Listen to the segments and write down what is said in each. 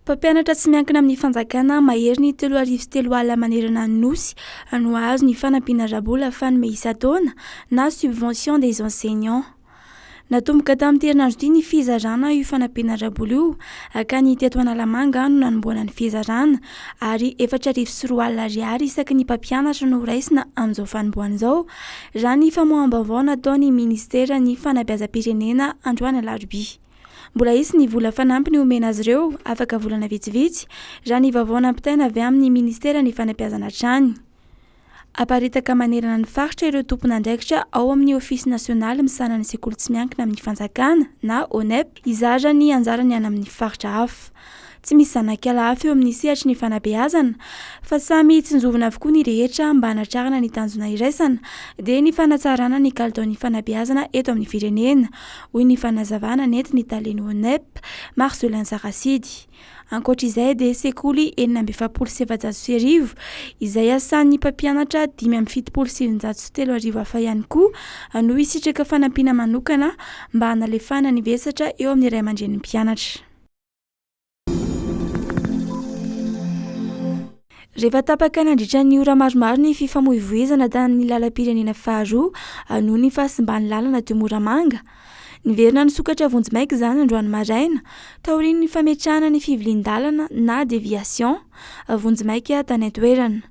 Mpampianatra tsy miankina amin'ny fanjakana mahery ny 3 alina manerana ny nosy no azo ny fanampiana rabola ahafahany isa taona na subvention des enseignants. Natomboka tamin'ny herinandro ity ny fizarana io fanampiana rabola io akany teto Analamanga no nanomboana ny fizarana ary 4,4 alina ariary isaky ny mpampianatra no raisina amin'izao fanomboana izao raha ny famoaham-baovao nataony ministera ny fanabeazam-pirenena androany alarobia. Mbola isy ny vola fanampy ny omena azy ireo afaka volana vitsivitsy raha ny vaovao nampitaina avy amin'ny ministera ny fanabeazana hatrany. Aparitaka manerana ny faritra ireo tompon'andraikitra ao amin'ny ofisy nasionaly misana ny sekoly tsy miankina amin'ny fanjakana na ONEP izara ny anjarany any amin'ny faritra hafa. Tsy misy zanak'ala hafa eo amin'ny sehatry ny fanabeazana fa samy tsinjovina avokoa ny rehetra mba hanatrarana ny tanjona iraisana dia ny fanatsarana ny kalitaon'ny fanabeazana eto amin'ny firenena hoy ny fanazavana nentiny taliany ONEP Marcelin Sarasidy. Ankoatr'izay dia sekoly 770 izay asan'ny mpampianatra 577 hafa ihany koa no hisitraka fanampiana manokana mba hanalefana ny vesatra eo amin'ny ray aman-dren'ny mpianatra. Rehefa tapaka nandritra ny ora maromaro ny fifamoivoizana tamin'ny lalam-pirenena faharoa noho ny fahasimbany lalana teo Moramanga. Niverina ny sokatra vonjimaika izany androany maraina taorian'ny fametrahana ny fivilian-dalana na déviation vonjimaika tany an-toerana.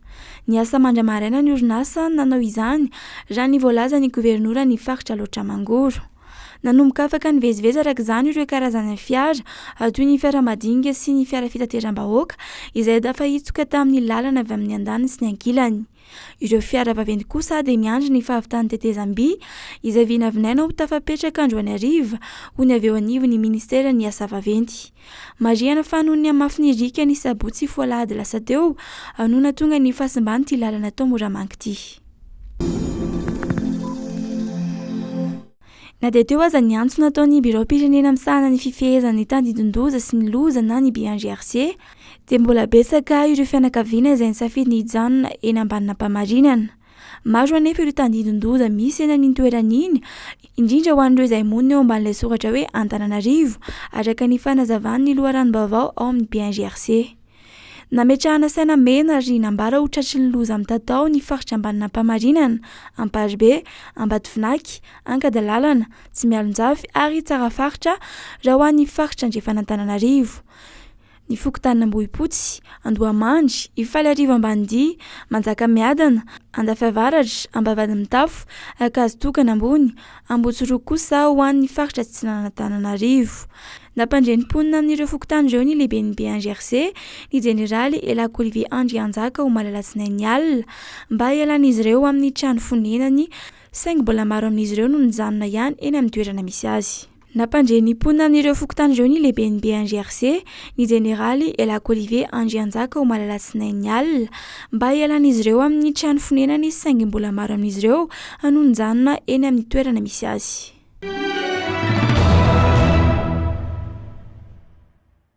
Ny asa mandra-maraina ny orinasa nanao izany raha ny voalaza ny governora ny faritra loatra Mangoro. Nanomboka afaka nivezivezy araka izany ireo karazana fiara toy ny fiara madinika sy ny fiara fitateram-bahoaka izay tafahitsoka tamin'ny lalana avy amin'ny andaniny sy ny ankilany. Ireo fiara vaventy kosa dia miandry ny fahavitany tetezam-by izay vinavinaina ho tafapetraka androany hariva ho ny avy eo anivony ny ministera ny asa vaventy. Marihana fa noho ny hamafy ny rika ny sabotsy foalahady lasa teo no nahatonga ny fahasimbany ity lalana tao Moramanga ity. Na dia teo aza ny antso nataon'ny birao-pirenena misahana ny fifehezana ny tandidin-doza sy ny loza na ny BNGRC dia mbola betsaka ireo fianakaviana izay nisafidy ny hijanona eny ambaninam-pamarinana. Maro anefa ireo tandidin-doza misy eny amin'ny toerana iny, indrindra ho an'ireo izay monina eo amban'ilay soratra hoe Antananarivo araka ny fanazavan'ny loharanom-baovao ao amin'ny BNGRC. Nametrahana saina mena ary nambara ho tratry ny loza amin'ny tatao ny faritra ambaninam-pamarinana, Amparibe, Ambatovinaky, Ankadalalana, Tsimialonjafy ary Tsarafaritra raha ho an'ny faritra Andrefanantananarivo. Ny Fokotanin'Ambohipotsy, Andohamandry, Ifaliarivo Ambanidia, Manjakamiadana, Andafiavaratra, Ambavadimitafo, Kazitokana ambony, Ambotsiroko kosa ho an'ny faritra Tsinanantananarivo. Nampandrenimponina amin'ireo fokotan'ireo ny lehiben'ny BNGRC ny jeneraly Elako Olivier Andrianjaka ho malalatsinainy alina mba ialan'izy ireo amin'ny trano fonenany saingy mbola maro amin'izy ireo no nijanona ihany eny amin'ny toerana misy azy. Nampandrenimponina amin'ireo fokotan'ireo ny lehiben'ny BNGRC ny jeneraly Elako Olivier Andrianjaka ho malalatsinainy alina mba ialan'izy ireo amin'ny trano fonenany saingy mbola maro amin'izy ireo no nijanona eny amin'ny toerana misy azy.